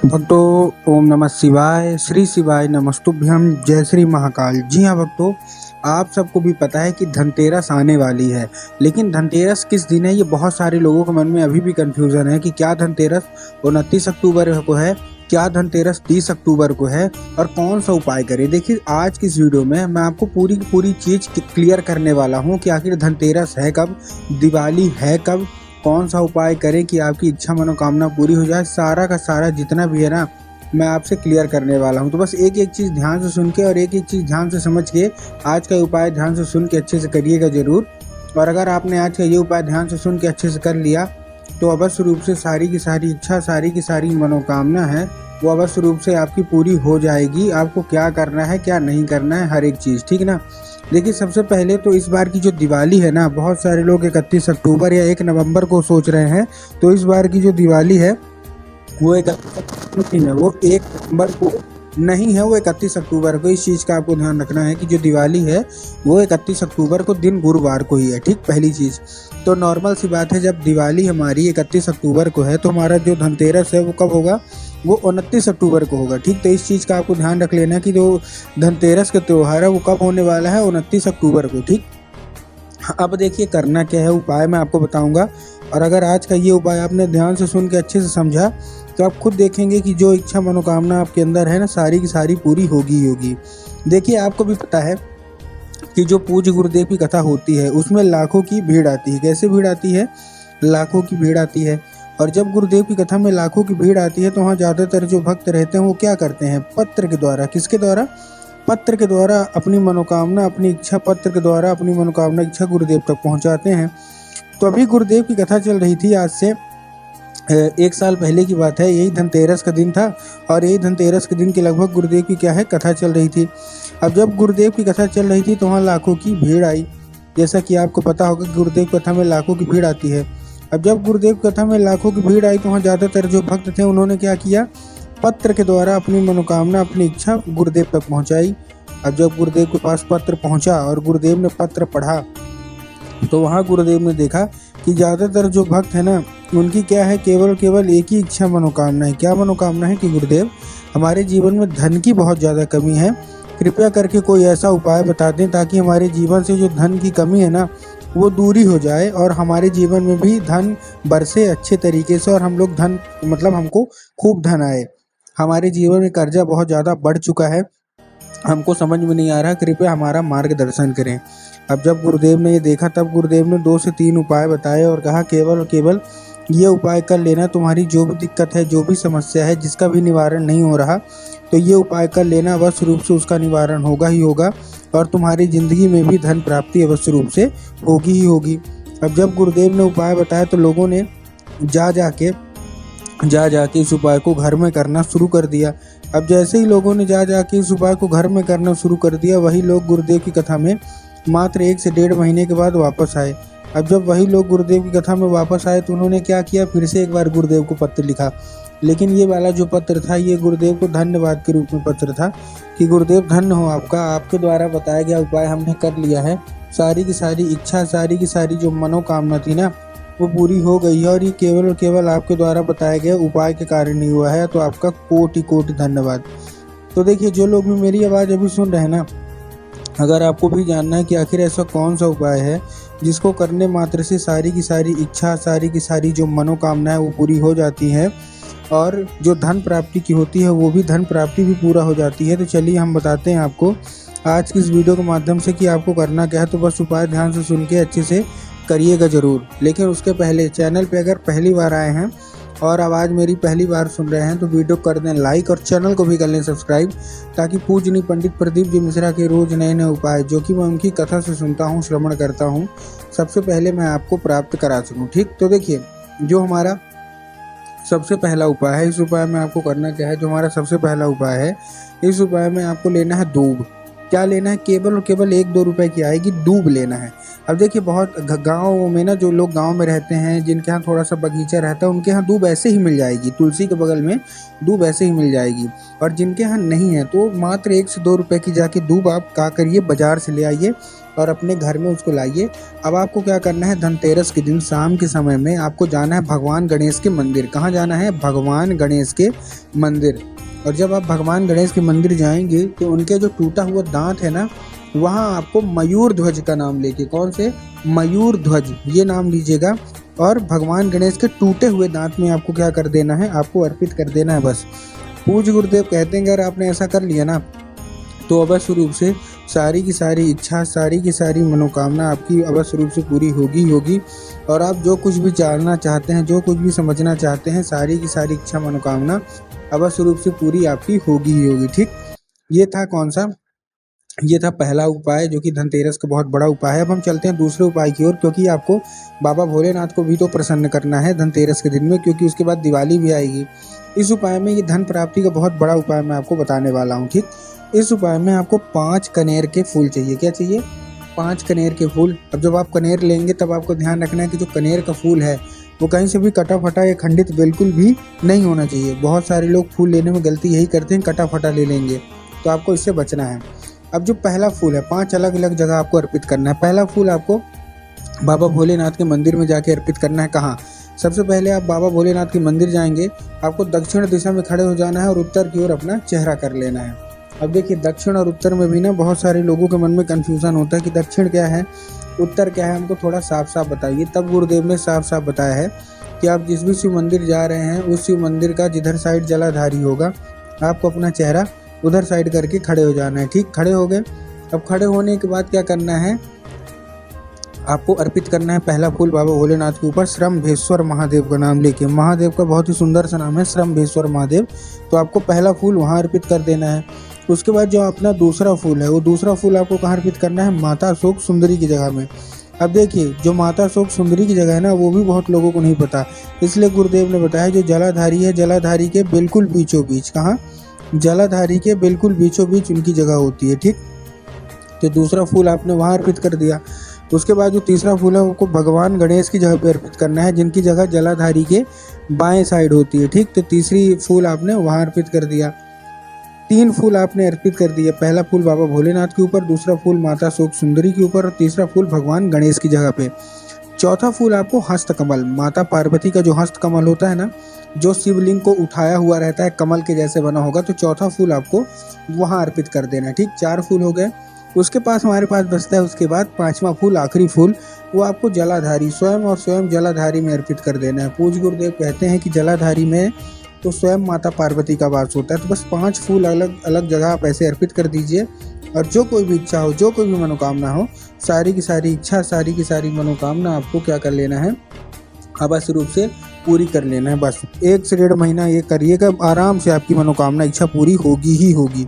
भक्तों ओम नमः शिवाय, श्री शिवाय नमस्तुभ्यम, जय श्री महाकाल। जी हाँ भक्तों, आप सबको भी पता है कि धनतेरस आने वाली है, लेकिन धनतेरस किस दिन है ये बहुत सारे लोगों के मन में अभी भी कंफ्यूजन है कि क्या धनतेरस 29 अक्टूबर को है, क्या धनतेरस 30 अक्टूबर को है और कौन सा उपाय करें। देखिए आज की इस वीडियो में मैं आपको पूरी की पूरी चीज क्लियर करने वाला हूँ कि आखिर धनतेरस है कब, दिवाली है कब, कौन सा उपाय करें कि आपकी इच्छा मनोकामना पूरी हो जाए। सारा का सारा जितना भी है ना, मैं आपसे क्लियर करने वाला हूं। तो बस एक एक चीज़ ध्यान से सुन के और एक एक चीज़ ध्यान से समझ के आज का उपाय ध्यान से सुन के अच्छे से करिएगा जरूर। और अगर आपने आज का ये उपाय ध्यान से सुन के अच्छे से कर लिया तो अवश्य रूप से सारी की सारी इच्छा, सारी की सारी मनोकामना है वो अवश्य रूप से आपकी पूरी हो जाएगी। आपको क्या करना है क्या नहीं करना है हर एक चीज़, ठीक ना। देखिए सबसे पहले तो इस बार की जो दिवाली है ना, बहुत सारे लोग 31 अक्टूबर या 1 नवंबर को सोच रहे हैं, तो इस बार की जो दिवाली है वो 31 है, वो 1 नवंबर को नहीं है, वो 31 अक्टूबर को। इस चीज़ का आपको ध्यान रखना है कि जो दिवाली है वो 31 अक्टूबर को दिन गुरुवार को ही है, ठीक। पहली चीज़ तो नॉर्मल सी बात है, जब दिवाली हमारी 31 अक्टूबर को है तो हमारा जो धनतेरस है वो कब होगा, वो 29 अक्टूबर को होगा, ठीक। तो इस चीज़ का आपको ध्यान रख लेना कि जो धनतेरस का त्यौहार है वो कब होने वाला है, 29 अक्टूबर को, ठीक। अब देखिए करना क्या है, उपाय मैं आपको बताऊंगा। और अगर आज का ये उपाय आपने ध्यान से सुन के अच्छे से समझा तो आप खुद देखेंगे कि जो इच्छा मनोकामना आपके अंदर है ना, सारी की सारी पूरी होगी ही होगी। देखिए आपको भी पता है कि जो पूज्य गुरुदेव की कथा होती है उसमें लाखों की भीड़ आती है। कैसे भीड़ आती है? लाखों की भीड़ आती है। और जब गुरुदेव की कथा में लाखों की भीड़ आती है तो वहाँ ज़्यादातर जो भक्त रहते हैं वो क्या करते हैं, पत्र के द्वारा, किसके द्वारा, पत्र के द्वारा अपनी मनोकामना, अपनी इच्छा पत्र के द्वारा अपनी मनोकामना इच्छा गुरुदेव तक पहुँचाते हैं। तो अभी गुरुदेव की कथा चल रही थी, आज से 1 साल पहले की बात है, यही धनतेरस का दिन था और यही धनतेरस के दिन के लगभग गुरुदेव की क्या है, कथा चल रही थी। अब जब गुरुदेव की कथा चल रही थी तो वहाँ लाखों की भीड़ आई। जैसा कि आपको पता होगा कि गुरुदेव की कथा में लाखों की भीड़ आती है। अब जब गुरुदेव की कथा में लाखों की भीड़ आई तो वहाँ ज़्यादातर जो भक्त थे उन्होंने क्या किया, पत्र के द्वारा अपनी मनोकामना, अपनी इच्छा गुरुदेव तक पहुँचाई। अब जब गुरुदेव के पास पत्र पहुँचा और गुरुदेव ने पत्र पढ़ा तो वहाँ गुरुदेव ने देखा कि ज़्यादातर जो भक्त है ना, उनकी क्या है, केवल एक ही इच्छा मनोकामना है। क्या मनोकामना है कि गुरुदेव हमारे जीवन में धन की बहुत ज़्यादा कमी है, कृपया करके कोई ऐसा उपाय बता दें ताकि हमारे जीवन से जो धन की कमी है ना वो दूरी हो जाए और हमारे जीवन में भी धन बरसे अच्छे तरीके से और हम लोग धन, मतलब हमको खूब धन आए। हमारे जीवन में कर्जा बहुत ज़्यादा बढ़ चुका है, हमको समझ में नहीं आ रहा, कृपया हमारा मार्गदर्शन करें। अब जब गुरुदेव ने ये देखा तब गुरुदेव ने 2 से 3 उपाय बताए और कहा केवल और केवल ये उपाय कर लेना, तुम्हारी जो भी दिक्कत है, जो भी समस्या है, जिसका भी निवारण नहीं हो रहा तो ये उपाय कर लेना, अवश्य रूप से उसका निवारण होगा ही होगा और तुम्हारी ज़िंदगी में भी धन प्राप्ति अवश्य रूप से होगी ही होगी। अब जब गुरुदेव ने उपाय बताया तो लोगों ने जा जाके इस उपाय को घर में करना शुरू कर दिया। अब जैसे ही लोगों ने जा जाके इस उपाय को घर में करना शुरू कर दिया, वही लोग गुरुदेव की कथा में मात्र 1 से 1.5 महीने के बाद वापस आए। अब जब वही लोग गुरुदेव की कथा में वापस आए तो उन्होंने क्या किया, फिर से एक बार गुरुदेव को पत्र लिखा। लेकिन ये वाला जो पत्र था ये गुरुदेव को धन्यवाद के रूप में पत्र था कि गुरुदेव धन्य हो आपका, आपके द्वारा बताया गया उपाय हमने कर लिया है, सारी की सारी इच्छा, सारी की सारी जो मनोकामना थी ना वो पूरी हो गई है और ये केवल और केवल आपके द्वारा बताए गए उपाय के कारण ही हुआ है, तो आपका कोटि कोटि धन्यवाद। तो देखिए जो लोग भी मेरी आवाज़ अभी सुन रहे हैं ना, अगर आपको भी जानना है कि आखिर ऐसा कौन सा उपाय है जिसको करने मात्र से सारी की सारी इच्छा, सारी की सारी जो मनोकामना है वो पूरी हो जाती है और जो धन प्राप्ति की होती है वो भी धन प्राप्ति भी पूरा हो जाती है, तो चलिए हम बताते हैं आपको आज की इस वीडियो के माध्यम से कि आपको करना क्या है। तो बस उपाय ध्यान से सुन के अच्छे से करिएगा ज़रूर। लेकिन उसके पहले चैनल पे अगर पहली बार आए हैं और आवाज़ मेरी पहली बार सुन रहे हैं तो वीडियो कर दें लाइक और चैनल को भी कर लें सब्सक्राइब, ताकि पूजनीय पंडित प्रदीप जी मिश्रा के रोज़ नए नए उपाय जो कि मैं उनकी कथा से सुनता हूँ, श्रवण करता हूँ, सबसे पहले मैं आपको प्राप्त करा सकूँ, ठीक। तो देखिए जो हमारा सबसे पहला उपाय है, इस उपाय में आपको करना क्या है, जो हमारा सबसे पहला उपाय है, इस उपाय में आपको लेना है दूब, क्या लेना है, केवल और केवल 1-2 रुपए की आएगी, दूब लेना है। अब देखिए बहुत गाँव में ना, जो लोग गाँव में रहते हैं, जिनके यहाँ थोड़ा सा बगीचा रहता है, उनके यहाँ दूब ऐसे ही मिल जाएगी, तुलसी के बगल में दूब ऐसे ही मिल जाएगी। और जिनके यहाँ नहीं है तो मात्र 1 से 2 रुपए की जाके दूब आप क्या करिए, बाजार से ले आइए और अपने घर में उसको लाइए। अब आपको क्या करना है, धनतेरस के दिन शाम के समय में आपको जाना है भगवान गणेश के मंदिर। कहाँ जाना है, भगवान गणेश के मंदिर। और जब आप भगवान गणेश के मंदिर जाएंगे तो उनके जो टूटा हुआ दांत है ना, वहाँ आपको मयूर ध्वज का नाम लेके, कौन से, मयूर ध्वज, ये नाम लीजिएगा। और भगवान गणेश के टूटे हुए दांत में आपको क्या कर देना है, आपको अर्पित कर देना है बस। पूज्य गुरुदेव कहते हैं अगर आपने ऐसा कर लिया ना तो अवश्य रूप से सारी की सारी इच्छा, सारी की सारी मनोकामना आपकी अवश्य रूप से पूरी होगी होगी। और आप जो कुछ भी जानना चाहते हैं, जो कुछ भी समझना चाहते हैं, सारी की सारी इच्छा मनोकामना अवश्य रूप से पूरी आपकी होगी ही होगी। ठीक, ये था कौन सा, ये था पहला उपाय जो कि धनतेरस का बहुत बड़ा उपाय है। अब हम चलते हैं दूसरे उपाय की ओर, क्योंकि आपको बाबा भोलेनाथ को भी तो प्रसन्न करना है धनतेरस के दिन में, क्योंकि उसके बाद दिवाली भी आएगी। इस उपाय में ये धन प्राप्ति का बहुत बड़ा उपाय मैं आपको बताने वाला हूँ। ठीक, इस उपाय में आपको 5 कनेर के फूल चाहिए। क्या चाहिए, 5 कनेर के फूल। अब जब आप कनेर लेंगे तब आपको ध्यान रखना है कि जो कनेर का फूल है वो कहीं से भी कटा फटा या खंडित बिल्कुल भी नहीं होना चाहिए। बहुत सारे लोग फूल लेने में गलती यही करते हैं, कटा फटा ले लेंगे, तो आपको इससे बचना है। अब जो पहला फूल है, 5 अलग अलग जगह आपको अर्पित करना है। पहला फूल आपको बाबा भोलेनाथ के मंदिर में जाके अर्पित करना है। कहाँ, सबसे पहले आप बाबा भोलेनाथ के मंदिर जाएंगे, आपको दक्षिण दिशा में खड़े हो जाना है और उत्तर की ओर अपना चेहरा कर लेना है। अब देखिए दक्षिण और उत्तर में भी ना बहुत सारे लोगों के मन में कन्फ्यूज़न होता है कि दक्षिण क्या है, उत्तर क्या है, हमको थोड़ा साफ साफ बताइए। तब गुरुदेव ने साफ साफ बताया है कि आप जिस भी शिव मंदिर जा रहे हैं उस शिव मंदिर का जिधर साइड जलाधारी होगा, आपको अपना चेहरा उधर साइड करके खड़े हो जाना है। ठीक, खड़े हो गए। अब खड़े होने के बाद क्या करना है, आपको अर्पित करना है पहला फूल बाबा भोलेनाथ के ऊपर श्रम्भेश्वर महादेव का नाम लेके। महादेव का बहुत ही सुंदर सा नाम है श्रम्भेश्वर महादेव, तो आपको पहला फूल वहाँ अर्पित कर देना है। उसके बाद जो अपना दूसरा फूल है, वो दूसरा फूल आपको कहाँ अर्पित करना है, माता अशोक सुंदरी की जगह में। अब देखिए जो माता अशोक सुंदरी की जगह है ना, वो भी बहुत लोगों को नहीं पता, इसलिए गुरुदेव ने बताया जो जलाधारी है, जलाधारी के बिल्कुल बीचों बीच, कहाँ, जलाधारी के बिल्कुल बीचों बीच उनकी जगह होती है। ठीक, तो दूसरा फूल आपने वहाँ अर्पित कर दिया। उसके बाद जो तीसरा फूल है वो भगवान गणेश की जगह पे अर्पित करना है, जिनकी जगह जलाधारी के बाएं साइड होती है। ठीक, तो तीसरी फूल आपने वहाँ अर्पित कर दिया। 3 फूल आपने अर्पित कर दिए, पहला फूल बाबा भोलेनाथ के ऊपर, दूसरा फूल माता अशोक सुंदरी के ऊपर और तीसरा फूल भगवान गणेश की जगह पे। चौथा फूल आपको हस्तकमल, माता पार्वती का जो हस्तकमल होता है ना, जो शिवलिंग को उठाया हुआ रहता है, कमल के जैसे बना होगा, तो चौथा फूल आपको वहाँ अर्पित कर देना है। ठीक, 4 फूल हो गए। उसके पास हमारे पास बचता है उसके बाद 5वां फूल, आखिरी फूल, वो आपको जलाधारी स्वयं और स्वयं जलाधारी में अर्पित कर देना है। पूज्य गुरुदेव कहते हैं कि जलाधारी में तो स्वयं माता पार्वती का वास होता है। तो बस 5 फूल अलग अलग जगह आप ऐसे अर्पित कर दीजिए, और जो कोई भी इच्छा हो, जो कोई भी मनोकामना हो, सारी की सारी इच्छा, सारी की सारी मनोकामना आपको क्या कर लेना है, अवश्य रूप से पूरी कर लेना है। बस 1 से 1.5 महीना ये करिएगा, आराम से आपकी मनोकामना इच्छा पूरी होगी ही होगी।